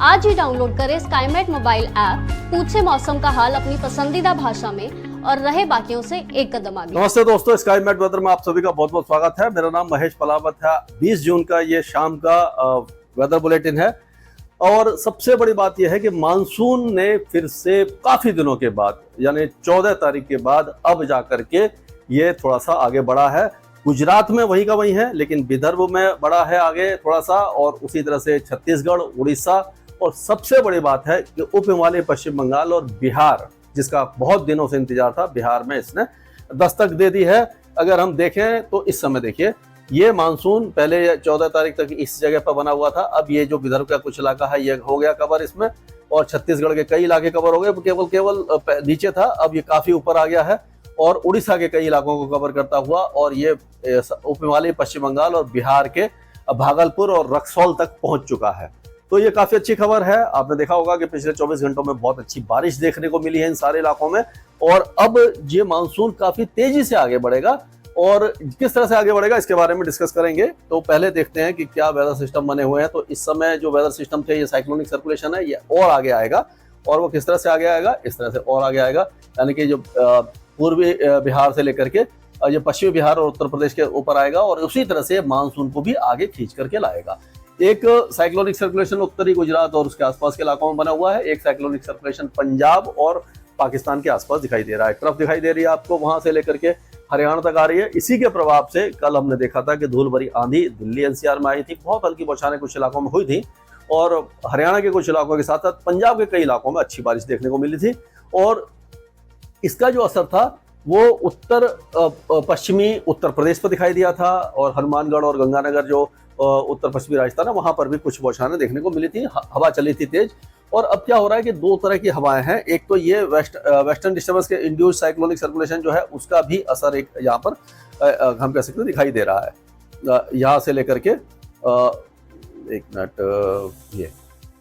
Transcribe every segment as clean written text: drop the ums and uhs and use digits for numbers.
आज ही डाउनलोड करें Skymet mobile app, पूछे मौसम का हाल अपनी पसंदीदा भाषा में और रहे बाकियों से एक कदम आगे। नमस्ते दोस्तों, स्काईमेट वेदर में आप सभी का बहुत बहुत स्वागत है। मेरा नाम महेश पलावत है। 20 जून का ये शाम का वेदर बुलेटिन है और सबसे बड़ी बात यह है कि मानसून ने फिर से काफी दिनों के बाद यानी 14 तारीख के बाद अब जाकर के ये थोड़ा सा आगे बढ़ा है। गुजरात में वही का वही है, लेकिन विदर्भ में बढ़ा है आगे थोड़ा सा, और उसी तरह से छत्तीसगढ़, उड़ीसा, और सबसे बड़ी बात है कि उप हिमालय पश्चिम बंगाल और बिहार, जिसका बहुत दिनों से इंतजार था, बिहार में इसने दस्तक दे दी है। अगर हम देखें तो इस समय देखिए, ये मानसून पहले 14 तारीख तक इस जगह पर बना हुआ था। अब ये जो विदर्भ का कुछ इलाका है ये हो गया कवर इसमें, और छत्तीसगढ़ के कई इलाके कवर हो गए। केवल नीचे था, अब ये काफी ऊपर आ गया है और उड़ीसा के कई इलाकों को कवर करता हुआ, और ये उप हिमालय पश्चिम बंगाल और बिहार के भागलपुर और रक्सौल तक पहुंच चुका है। तो ये काफी अच्छी खबर है। आपने देखा होगा कि पिछले 24 घंटों में बहुत अच्छी बारिश देखने को मिली है इन सारे इलाकों में, और अब ये मानसून काफी तेजी से आगे बढ़ेगा। और किस तरह से आगे बढ़ेगा इसके बारे में डिस्कस करेंगे। तो पहले देखते हैं कि क्या वेदर सिस्टम बने हुए हैं। तो इस समय जो वेदर सिस्टम थे, ये साइक्लोनिक सर्कुलेशन है, ये और आगे आएगा। और वो किस तरह से आगे आएगा, इस तरह से और आगे आएगा, यानी कि जो पूर्वी बिहार से लेकर के ये पश्चिमी बिहार और उत्तर प्रदेश के ऊपर आएगा, और उसी तरह से मानसून को भी आगे खींच करके लाएगा। एक साइक्लोनिक सर्कुलेशन उत्तरी गुजरात और उसके आसपास के इलाकों में बना हुआ है। एक साइक्लोनिक सर्कुलेशन पंजाब और पाकिस्तान के आसपास दिखाई दे रहा है। तरफ दिखाई दे रही है आपको, वहां से लेकर के हरियाणा तक आ रही है। इसी के प्रभाव से कल हमने देखा था कि धूल भरी आंधी दिल्ली एनसीआर में आई थी, बहुत हल्की बौछारें कुछ इलाकों में हुई थी, और हरियाणा के कुछ इलाकों के साथ साथ पंजाब के कई इलाकों में अच्छी बारिश देखने को मिली थी। और इसका जो असर था वो उत्तर पश्चिमी उत्तर प्रदेश पर दिखाई दिया था, और हनुमानगढ़ और गंगानगर जो उत्तर पश्चिमी राजस्थान है, वहां पर भी कुछ बौछारें देखने को मिली थी। हवा चली थी तेज। और अब क्या हो रहा है कि दो तरह की हवाएं हैं। एक तो ये वेस्टर्न डिस्टर्बेंस के इंड्यूस साइक्लोनिक सर्कुलेशन जो है, उसका भी असर एक यहाँ पर हम कह सकते हैं दिखाई दे रहा है। यहाँ से लेकर के एक मिनट, ये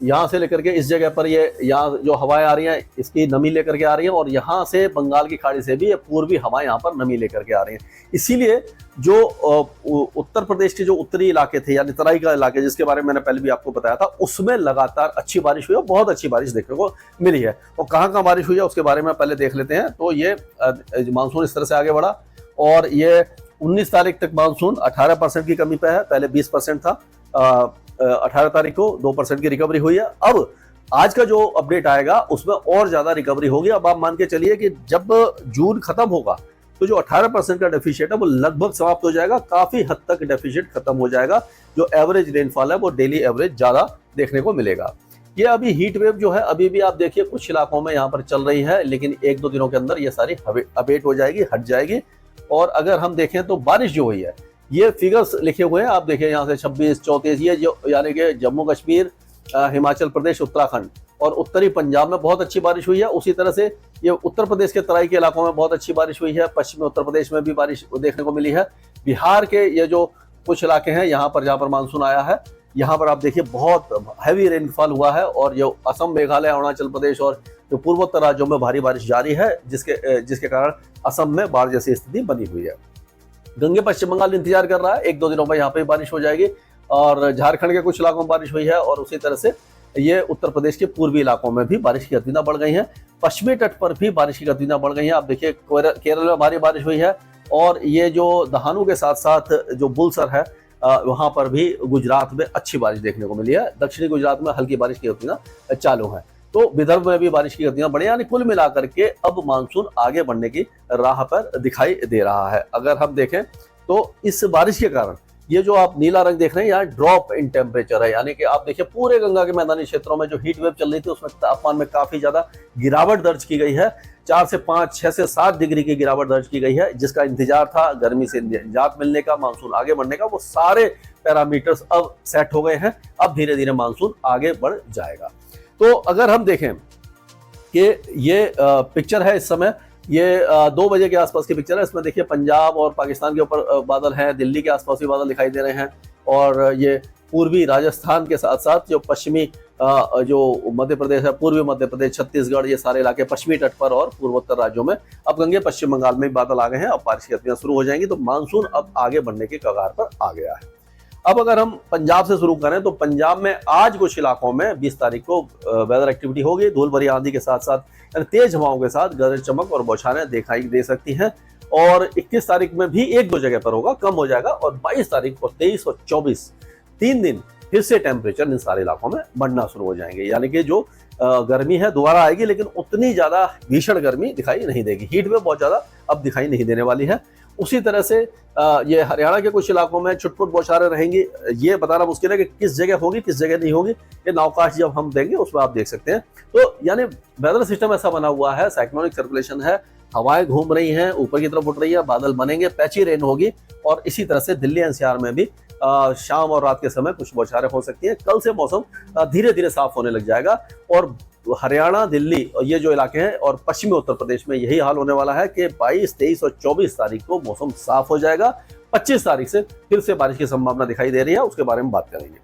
यहाँ से लेकर के इस जगह पर ये यहाँ जो हवाएं आ रही हैं, इसकी नमी लेकर के आ रही हैं, और यहाँ से बंगाल की खाड़ी से भी ये पूर्वी हवाएं यहाँ पर नमी लेकर के आ रही हैं। इसीलिए जो उत्तर प्रदेश के जो उत्तरी इलाके थे, यानी तराई का इलाके, जिसके बारे में मैंने पहले भी आपको बताया था, उसमें लगातार अच्छी बारिश हुई है, बहुत अच्छी बारिश देखने को मिली है। और कहाँ कहाँ बारिश हुई है उसके बारे में पहले देख लेते हैं। तो ये मानसून इस तरह से आगे बढ़ा, और ये 19 तारीख तक मानसून 18% की कमी पे है। पहले 20% था। 18 तारीख को 2% की रिकवरी हुई है। अब आज का जो अपडेट आएगा उसमें और ज्यादा रिकवरी होगी। अब आप मान के चलिए कि जब जून खत्म होगा तो जो 18% का डेफिशिएट है वो लगभग समाप्त हो जाएगा। काफी हद तक डेफिशिएट खत्म हो जाएगा। जो एवरेज रेनफॉल है वो डेली एवरेज ज्यादा देखने को मिलेगा। ये अभी हीट वेव जो है, अभी भी आप देखिए कुछ इलाकों में यहाँ पर चल रही है, लेकिन 1-2 दिनों के अंदर ये सारी अबेट हो जाएगी, हट जाएगी। और अगर हम देखें तो बारिश जो हुई है, ये फिगर्स लिखे हुए हैं, आप देखिए यहाँ से 26, 34, ये जो यानी कि जम्मू कश्मीर, हिमाचल प्रदेश, उत्तराखंड और उत्तरी पंजाब में बहुत अच्छी बारिश हुई है। उसी तरह से ये उत्तर प्रदेश के तराई के इलाकों में बहुत अच्छी बारिश हुई है। पश्चिमी उत्तर प्रदेश में भी बारिश देखने को मिली है। बिहार के ये जो कुछ इलाके हैं यहाँ पर, जहाँ पर मानसून आया है, यहाँ पर आप देखिए बहुत हैवी रेनफॉल हुआ है, और जो असम, मेघालय, अरुणाचल प्रदेश और जो पूर्वोत्तर राज्यों में भारी बारिश जारी है, जिसके कारण असम में बाढ़ जैसी स्थिति बनी हुई है। गंगे पश्चिम बंगाल इंतजार कर रहा है, 1-2 दिनों में यहाँ पे बारिश हो जाएगी, और झारखंड के कुछ इलाकों में बारिश हुई है, और उसी तरह से ये उत्तर प्रदेश के पूर्वी इलाकों में भी बारिश की गतिविधियां बढ़ गई हैं। पश्चिमी तट पर भी बारिश की गतिविधियां बढ़ गई हैं। आप देखिए केरल में भारी बारिश हुई है, और ये जो दहानू के साथ साथ जो बुलसर है, वहां पर भी गुजरात में अच्छी बारिश देखने को मिली है। दक्षिणी गुजरात में हल्की बारिश की गतिविधियां चालू है। तो विदर्भ में भी बारिश की गतिविधियां बढ़ी, यानी कुल मिलाकर के अब मानसून आगे बढ़ने की राह पर दिखाई दे रहा है। अगर हम देखें तो इस बारिश के कारण ये जो आप नीला रंग देख रहे हैं, यहाँ ड्रॉप इन टेम्परेचर है, यानी कि आप देखिए पूरे गंगा के मैदानी क्षेत्रों में जो हीट वेव चल रही थी उसमें तापमान में काफी ज्यादा गिरावट दर्ज की गई है। 4 से 5, 6 से 7 डिग्री की गिरावट दर्ज की गई है, जिसका इंतजार था गर्मी से निजात मिलने का, मानसून आगे बढ़ने का। वो सारे पैरामीटर्स अब सेट हो गए हैं। अब धीरे धीरे मानसून आगे बढ़ जाएगा। तो अगर हम देखें कि ये पिक्चर है इस समय, ये 2 बजे के आसपास की पिक्चर है। इसमें देखिए पंजाब और पाकिस्तान के ऊपर बादल हैं, दिल्ली के आसपास भी बादल दिखाई दे रहे हैं, और ये पूर्वी राजस्थान के साथ साथ जो पश्चिमी जो मध्य प्रदेश है, पूर्वी मध्य प्रदेश, छत्तीसगढ़, ये सारे इलाके पश्चिमी तट पर और पूर्वोत्तर राज्यों में अब गंगे पश्चिम बंगाल में बादल आ गए हैं। अब बारिश की गतिविधियां शुरू हो जाएंगी। तो मानसून अब आगे बढ़ने के कगार पर आ गया है। अब अगर हम पंजाब से शुरू करें तो पंजाब में आज कुछ इलाकों में 20 तारीख को वेदर एक्टिविटी होगी, धूल भरी आंधी के साथ साथ यानी तेज हवाओं के साथ गरज चमक और बौछारें दिखाई दे सकती हैं। और 21 तारीख में भी एक दो जगह पर होगा, कम हो जाएगा। और 22 तारीख और 23 और 24 3 दिन फिर से टेम्परेचर इन सारे इलाकों में बढ़ना शुरू हो जाएंगे, यानी कि जो गर्मी है दोबारा आएगी, लेकिन उतनी ज्यादा भीषण गर्मी दिखाई नहीं देगी। हीट वेव बहुत ज्यादा अब दिखाई नहीं देने वाली है। उसी तरह से ये हरियाणा के कुछ इलाकों में छुटपुट बौछारें रहेंगी। ये बताना मुश्किल है कि किस जगह होगी किस जगह नहीं होगी, ये नावकाश जब हम देंगे उसमें आप देख सकते हैं। तो यानी वेदर सिस्टम ऐसा बना हुआ है, साइक्लोनिक सर्कुलेशन है, हवाएं घूम रही हैं, ऊपर की तरफ उठ रही है, बादल बनेंगे, पैची रेन होगी। और इसी तरह से दिल्ली एनसीआर में भी शाम और रात के समय कुछ बौछारें हो सकती हैं। कल से मौसम धीरे धीरे साफ होने लग जाएगा और हरियाणा, दिल्ली और ये जो इलाके हैं और पश्चिमी उत्तर प्रदेश में यही हाल होने वाला है कि 22, 23 और 24 तारीख को मौसम साफ हो जाएगा। 25 तारीख से फिर से बारिश की संभावना दिखाई दे रही है, उसके बारे में बात करेंगे।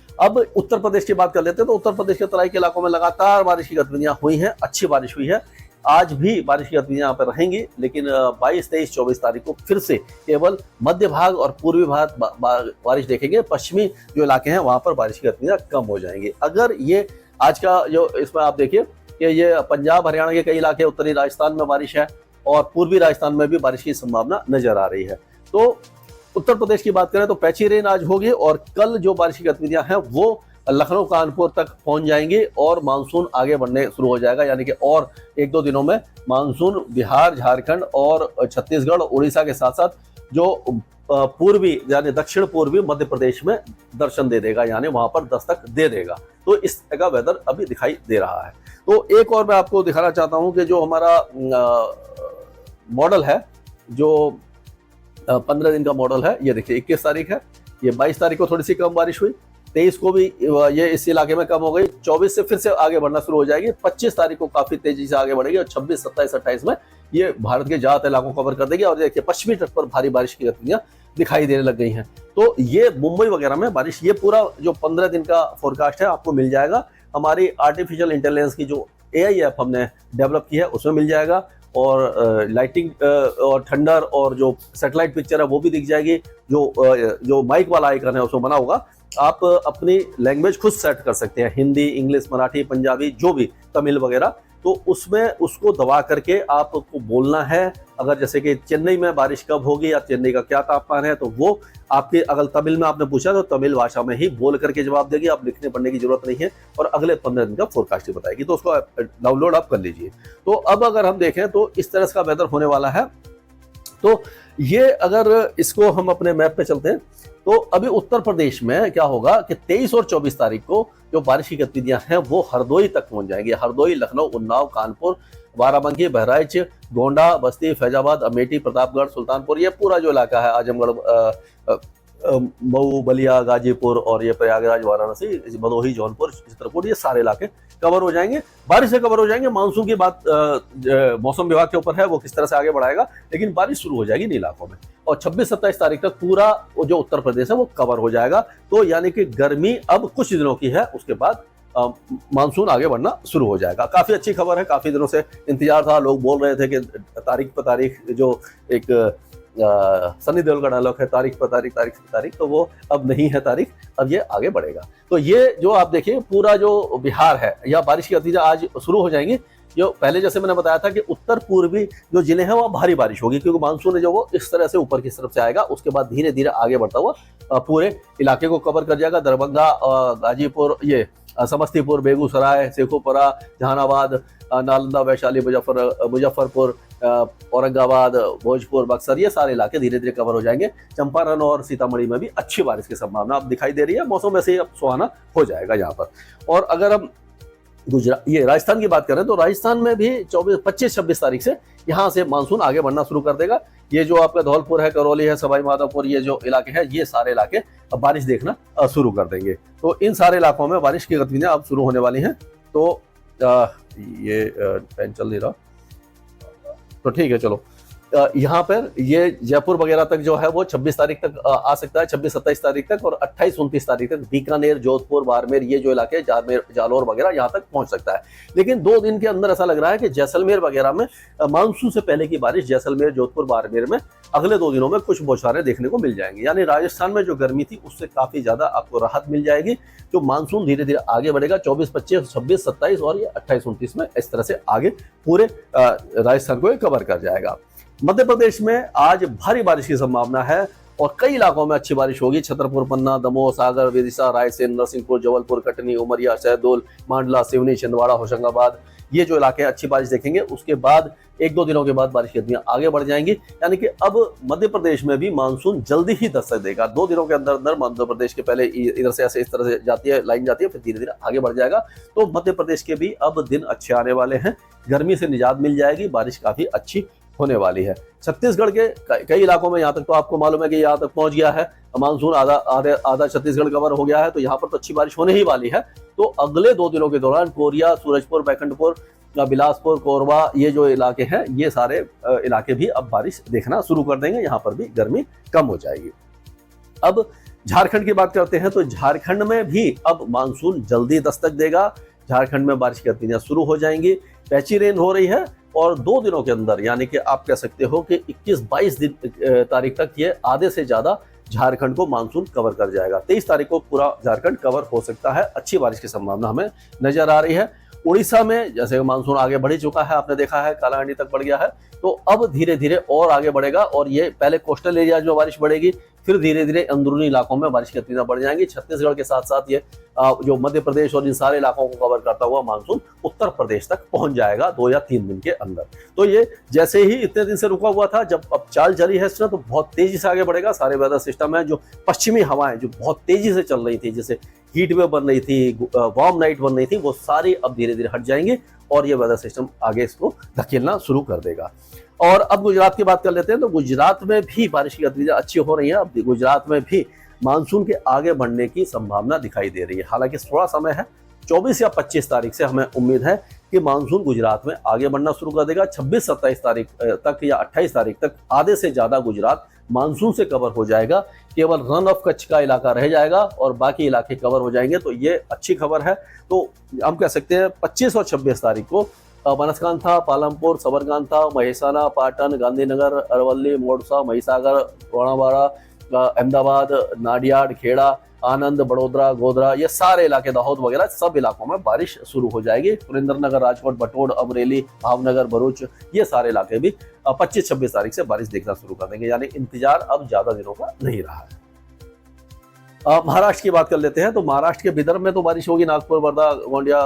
अब उत्तर प्रदेश की बात कर लेते हैं। तो उत्तर प्रदेश के तराई के इलाकों में लगातार बारिश की गतिविधियां हुई हैं, अच्छी बारिश हुई है। आज भी बारिश की गतिविधियां यहाँ पर रहेंगी, लेकिन 22, 23, 24 तारीख को फिर से केवल मध्य भाग और पूर्वी भाग बारिश देखेंगे। पश्चिमी जो इलाके हैं वहां पर बारिश की गतिविधियां कम हो जाएंगी। अगर ये आज का जो इसमें आप देखिए कि ये पंजाब हरियाणा के कई इलाके, उत्तरी राजस्थान में बारिश है और पूर्वी राजस्थान में भी बारिश की संभावना नजर आ रही है। तो उत्तर प्रदेश की बात करें तो पैची रेन आज होगी और कल जो बारिश की गतिविधियां हैं वो लखनऊ, कानपुर तक पहुंच जाएंगी और मानसून आगे बढ़ने शुरू हो जाएगा। यानी कि और एक दो दिनों में मानसून बिहार, झारखंड और छत्तीसगढ़, उड़ीसा के साथ साथ जो पूर्वी यानी दक्षिण पूर्वी मध्य प्रदेश में दर्शन दे देगा, यानी वहां पर दस्तक दे देगा। तो इस तरह का वेदर अभी दिखाई दे रहा है। तो एक और मैं आपको दिखाना चाहता हूं कि जो हमारा मॉडल है, जो 15 दिन का मॉडल है, ये देखिए 21 तारीख है, ये 22 तारीख को थोड़ी सी कम बारिश हुई, 23 को भी ये इस इलाके में कम हो गई, 24 से फिर से आगे बढ़ना शुरू हो जाएगी, 25 तारीख को काफी तेजी से आगे बढ़ेगी और 26, 27, 28 में ये भारत के ज्यादातर इलाकों को कवर कर देगी। और देखिए पश्चिमी तट पर भारी बारिश की गतिविधियां दिखाई देने लग गई हैं। तो ये मुंबई वगैरह में बारिश, ये पूरा जो 15 दिन का फोरकास्ट है आपको मिल जाएगा। हमारी आर्टिफिशियल इंटेलिजेंस की जो AI ऐप हमने डेवलप की है उसमें मिल जाएगा। और लाइटिंग और थंडर और जो सैटेलाइट पिक्चर है वो भी दिख जाएगी। जो माइक वाला आइकन है उसमें बना होगा, आप अपनी लैंग्वेज खुद सेट कर सकते हैं, हिंदी, इंग्लिश, मराठी, पंजाबी, जो भी, तमिल वगैरह। तो उसमें उसको दबा करके आपको बोलना है। अगर जैसे कि चेन्नई में बारिश कब होगी या चेन्नई का क्या तापमान है, तो वो आपके, अगर तमिल में आपने पूछा तो तमिल भाषा में ही बोल करके जवाब देगी, आप लिखने पढ़ने की जरूरत नहीं है। और अगले 15 दिन का फोरकास्ट बताएगी, तो उसको डाउनलोड आप कर लीजिए। तो अब अगर हम देखें तो इस तरह का वेदर होने वाला है। तो ये अगर इसको हम अपने मैप पे चलते हैं तो अभी उत्तर प्रदेश में क्या होगा कि 23 और 24 तारीख को जो बारिश की गतिविधियां हैं वो हरदोई तक पहुंच जाएंगी। हरदोई, लखनऊ, उन्नाव, कानपुर, बाराबंकी, बहराइच, गोंडा, बस्ती, फैजाबाद, अमेठी, प्रतापगढ़, सुल्तानपुर, ये पूरा जो इलाका है, आजमगढ़, मऊ, बलिया, गाजीपुर और ये प्रयागराज, वाराणसी, भदोही, जौनपुर, चित्रकूट, ये सारे इलाके कवर हो जाएंगे, बारिश से कवर हो जाएंगे। मानसून की बात मौसम विभाग के ऊपर है, वो किस तरह से आगे बढ़ाएगा, लेकिन बारिश शुरू हो जाएगी इन इलाकों में। और 26-27 तारीख तक पूरा जो उत्तर प्रदेश है वो कवर हो जाएगा। तो यानी कि गर्मी अब कुछ दिनों की है, उसके बाद मानसून आगे बढ़ना शुरू हो जाएगा। काफी अच्छी खबर है, काफी दिनों से इंतजार था, लोग बोल रहे थे कि तारीख पर तारीख, जो एक सनी देओल का डायलॉग है, तारीख पर तारीख, तारीख पर तारीख, तो वो अब नहीं है तारीख, अब ये आगे बढ़ेगा। तो ये जो आप देखिए पूरा जो बिहार है, या बारिश की गतिविधियां आज शुरू हो जाएंगी। जो पहले जैसे मैंने बताया था कि उत्तर पूर्वी जो जिले हैं वहाँ भारी बारिश होगी, क्योंकि मानसून है जो वो इस तरह से ऊपर की तरफ से आएगा, उसके बाद धीरे धीरे आगे बढ़ता हुआ पूरे इलाके को कवर कर जाएगा। दरभंगा, गाजीपुर, ये समस्तीपुर, बेगूसराय, शेखोपुरा, जहानाबाद, नालंदा, वैशाली, मुजफ्फरपुर, औरंगाबाद, भोजपुर, बक्सर, ये सारे इलाके धीरे धीरे कवर हो जाएंगे। चंपारण और सीतामढ़ी में भी अच्छी बारिश की संभावना अब दिखाई दे रही है। मौसम वैसे ही अब सुहाना हो जाएगा यहाँ पर। और अगर हम ये राजस्थान की बात करें तो राजस्थान में भी 25-26 तारीख से यहाँ से मानसून आगे बढ़ना शुरू कर देगा। ये जो आपका धौलपुर है, करौली है, सवाई माधोपुर, ये जो इलाके हैं, ये सारे इलाके अब बारिश देखना शुरू कर देंगे। तो इन सारे इलाकों में बारिश की गतिविधियां अब शुरू होने वाली हैं। तो ये पेन चल नहीं रहा, तो ठीक है, चलो यहाँ पर ये जयपुर वगैरह तक जो है वो 26 तारीख तक आ सकता है, 26-27 तारीख तक, और 28-29 तारीख तक बीकानेर, जोधपुर, बाड़मेर, ये जो इलाके जालोर वगैरह यहाँ तक पहुंच सकता है। लेकिन 2 दिन के अंदर ऐसा लग रहा है कि जैसलमेर वगैरह में मानसून से पहले की बारिश, जैसलमेर, जोधपुर, बाड़मेर में अगले 2 दिनों में कुछ बौछारें देखने को मिल जाएंगी। यानी राजस्थान में जो गर्मी थी उससे काफी ज्यादा आपको राहत मिल जाएगी। जो मानसून धीरे धीरे आगे बढ़ेगा 24, 25, 26, 27 और ये 28, 29 में इस तरह से आगे पूरे राजस्थान को कवर कर जाएगा। मध्य प्रदेश में आज भारी बारिश की संभावना है और कई इलाकों में अच्छी बारिश होगी। छतरपुर, पन्ना, दमोह, सागर, विदिशा, रायसेन, नरसिंहपुर, जबलपुर, कटनी, उमरिया, शहडोल, मांडला, सिवनी, छिंदवाड़ा, होशंगाबाद, ये जो इलाके अच्छी बारिश देखेंगे। उसके बाद 1-2 दिनों के बाद बारिश की गतियां आगे बढ़ जाएंगी। यानी कि अब मध्य प्रदेश में भी मानसून जल्दी ही दस्तक देगा। 2 दिनों के अंदर अंदर मध्य प्रदेश के पहले इधर से ऐसे इस तरह से जाती है, लाइन जाती है, फिर धीरे धीरे आगे बढ़ जाएगा। तो मध्य प्रदेश के भी अब दिन अच्छे आने वाले हैं, गर्मी से निजात मिल जाएगी, बारिश काफी अच्छी होने वाली है। छत्तीसगढ़ के कई इलाकों में यहाँ तक तो आपको मालूम है कि यहाँ तक पहुंच गया है मानसून, आधा छत्तीसगढ़ कवर हो गया है, तो यहाँ पर तो अच्छी बारिश होने ही वाली है। तो अगले 2 दिनों के दौरान कोरिया, सूरजपुर, बैकुंठपुर, बिलासपुर, कोरबा, ये जो इलाके हैं, ये सारे इलाके भी अब बारिश देखना शुरू कर देंगे। यहाँ पर भी गर्मी कम हो जाएगी। अब झारखंड की बात करते हैं तो झारखंड में भी अब मानसून जल्दी दस्तक देगा। झारखंड में बारिश की गतिविधियां शुरू हो जाएंगी। पैची रेन हो रही है और 2 दिनों के अंदर, यानी कि आप कह सकते हो कि 21-22 तारीख तक ये आधे से ज्यादा झारखंड को मानसून कवर कर जाएगा। 23 तारीख को पूरा झारखंड कवर हो सकता है। अच्छी बारिश की संभावना हमें नजर आ रही है। उड़ीसा में जैसे मानसून आगे बढ़ चुका है, आपने देखा है कालाहांडी तक बढ़ गया है, तो अब धीरे धीरे और आगे बढ़ेगा और ये पहले कोस्टल एरिया में बारिश बढ़ेगी, फिर धीरे धीरे अंदरूनी इलाकों में बारिश की गतिविधियां बढ़ जाएंगी। छत्तीसगढ़ के साथ साथ ये जो मध्य प्रदेश और इन सारे इलाकों को कवर करता हुआ मानसून उत्तर प्रदेश तक पहुंच जाएगा 2 या 3 दिन के अंदर। तो ये जैसे ही इतने दिन से रुका हुआ था, जब अब चाल चली है इसने, तो बहुत तेजी से आगे बढ़ेगा। सारे वेदर सिस्टम है, जो पश्चिमी हवाएं जो बहुत तेजी से चल रही थी, जैसे हीट वेव बन रही थी, वार्म नाइट बन रही थी, वो सारी अब धीरे धीरे हट जाएंगे और ये वेदर सिस्टम आगे इसको धकेलना शुरू कर देगा। और अब गुजरात की बात कर लेते हैं। तो गुजरात में भी बारिश की गतिविधियां अच्छी हो रही हैं। अब गुजरात में भी मानसून के आगे बढ़ने की संभावना दिखाई दे रही है। हालांकि थोड़ा समय है, 24 या 25 तारीख से हमें उम्मीद है कि मानसून गुजरात में आगे बढ़ना शुरू कर देगा। 26-27 तारीख तक या 28 तारीख तक आधे से ज्यादा गुजरात मानसून से कवर हो जाएगा। केवल रन ऑफ कच्छ का इलाका रह जाएगा और बाकी इलाके कवर हो जाएंगे। तो ये अच्छी खबर है। तो हम कह सकते हैं 25 और 26 तारीख को बनासकांठा, पालमपुर, सबरकांठा, महेसाना, पाटन, गांधीनगर, अरवली, मोड़सा, महिसागर, रोणावाड़ा, अहमदाबाद, नाडियाड, खेड़ा, आनंद, बड़ोदरा, गोधरा, ये सारे इलाके, दाहोद वगैरह सब इलाकों में बारिश शुरू हो जाएगी। सुरेंद्रनगर, राजकोट, बटोड़, अमरेली, भावनगर, भरूच, ये सारे इलाके भी 25-26 तारीख से बारिश देखना शुरू कर देंगे। यानी इंतजार अब ज्यादा दिनों का नहीं रहा है। महाराष्ट्र की बात कर लेते हैं। तो महाराष्ट्र के विदर्भ में तो बारिश होगी, नागपुर, वर्धा, गोंडिया,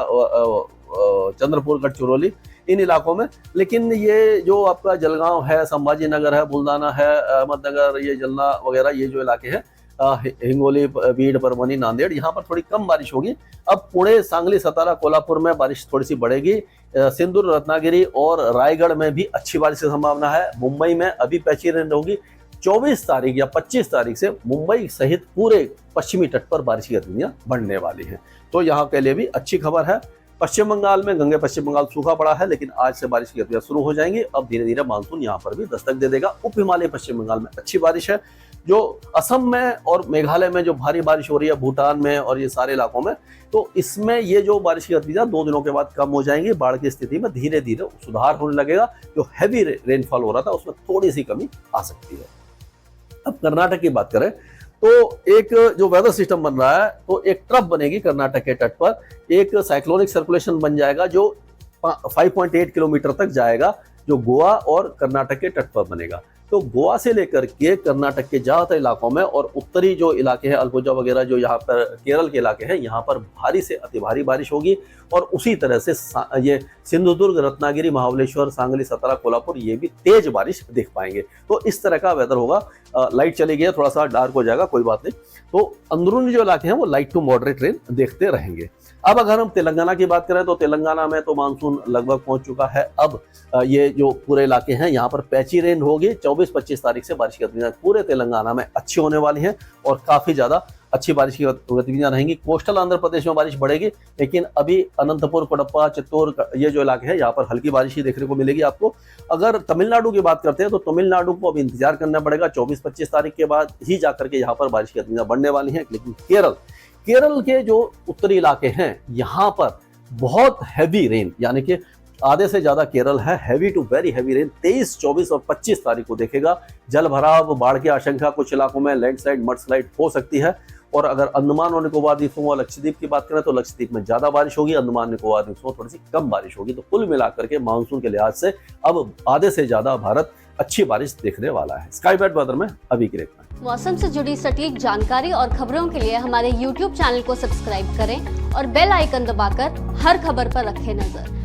चंद्रपुर, गढ़चिरौली, इन इलाकों में। लेकिन ये जो आपका जलगांव है, संभाजी नगर है, बुलदाना है, अहमदनगर, ये जलना वगैरह, ये जो इलाके हैं, हिंगोली, बीड, परभणी, नांदेड़, यहाँ पर थोड़ी कम बारिश होगी। अब पुणे, सांगली, सतारा, कोल्हापुर में बारिश थोड़ी सी बढ़ेगी। सिंदूर, रत्नागिरी और रायगढ़ में भी अच्छी बारिश की संभावना है। मुंबई में अभी पैची रेन होगी। 24 तारीख या 25 तारीख से मुंबई सहित पूरे पश्चिमी तट पर बारिश की गतिविधियां बढ़ने वाली हैं। तो यहाँ के लिए भी अच्छी खबर है। पश्चिम बंगाल में, गंगे पश्चिम बंगाल सूखा पड़ा है, लेकिन आज से बारिश की गतिविधियां शुरू हो जाएंगी। अब धीरे धीरे मानसून यहाँ पर भी दस्तक दे देगा। उप हिमालय पश्चिम बंगाल में अच्छी बारिश है। जो असम में और मेघालय में जो भारी बारिश हो रही है, भूटान में और ये सारे इलाकों में, तो इसमें ये जो बारिश की गतिविधियां 2 दिनों के बाद कम हो जाएंगी। बाढ़ की स्थिति में धीरे धीरे सुधार होने लगेगा। जो हैवी रेनफॉल हो रहा था उसमें थोड़ी सी कमी आ सकती है। अब कर्नाटक की बात करें तो एक जो वेदर सिस्टम बन रहा है, तो एक ट्रफ बनेगी कर्नाटक के तट पर। एक साइक्लोनिक सर्कुलेशन बन जाएगा जो 5.8 किलोमीटर तक जाएगा, जो गोवा और कर्नाटक के तट पर बनेगा। तो गोवा से लेकर के कर्नाटक के ज्यादातर इलाकों में और उत्तरी जो इलाके हैं, अलपुजा वगैरह, जो यहाँ पर केरल के इलाके हैं, यहाँ पर भारी से अति भारी बारिश होगी। और उसी तरह से ये सिंधुदुर्ग, रत्नागिरी, महाबलेश्वर, सांगली, सतारा, कोल्हापुर, ये भी तेज बारिश देख पाएंगे। तो इस तरह का वेदर होगा। लाइट चली गई है, थोड़ा सा डार्क हो जाएगा, कोई बात नहीं। तो अंदरूनी जो इलाके हैं वो लाइट टू मॉडरेट रेन देखते रहेंगे। अब अगर हम तेलंगाना की बात करें तो तेलंगाना में तो मानसून लगभग पहुंच चुका है। अब ये जो पूरे इलाके हैं यहाँ पर पैची रेन होगी। 24-25 तारीख से बारिश की गतिविधियां पूरे तेलंगाना में अच्छी होने वाली हैं और काफी ज्यादा अच्छी बारिश की गतिविधियां रहेंगी। कोस्टल आंध्र प्रदेश में बारिश बढ़ेगी, लेकिन अभी अनंतपुर, कोडप्पा, चित्तौर ये जो इलाके हैं यहाँ पर हल्की बारिश ही देखने को मिलेगी आपको। अगर तमिलनाडु की बात करते हैं तो तमिलनाडु को अभी इंतजार करना पड़ेगा, 24-25 तारीख के बाद ही जाकर के यहाँ पर बारिश की गतिविधियां बढ़ने वाली हैं। लेकिन केरल के जो उत्तरी इलाके हैं यहाँ पर बहुत हैवी रेन, यानी कि आधे से ज्यादा केरल है heavy to very heavy rain 23, 24 और 25 तारीख को देखेगा। जल भराव, बाढ़ की आशंका, कुछ इलाकों में लैंडस्लाइड, मडस्लाइड हो सकती है। और अगर अंडमान और निकोबार द्वीपों और लक्षद्वीप की बात करें तो लक्षद्वीप में ज्यादा बारिश होगी, अंडमान निकोबार द्वीपों में थोड़ी सी कम बारिश होगी। तो कुल मिलाकर के मानसून के लिहाज से अब आधे से ज्यादा भारत अच्छी बारिश देखने वाला है। स्काई बैट वेदर में अभी के लिए इतना ही। मौसम से जुड़ी सटीक जानकारी और खबरों के लिए हमारे YouTube चैनल को सब्सक्राइब करें और बेल आइकन दबाकर हर खबर पर रखें नजर।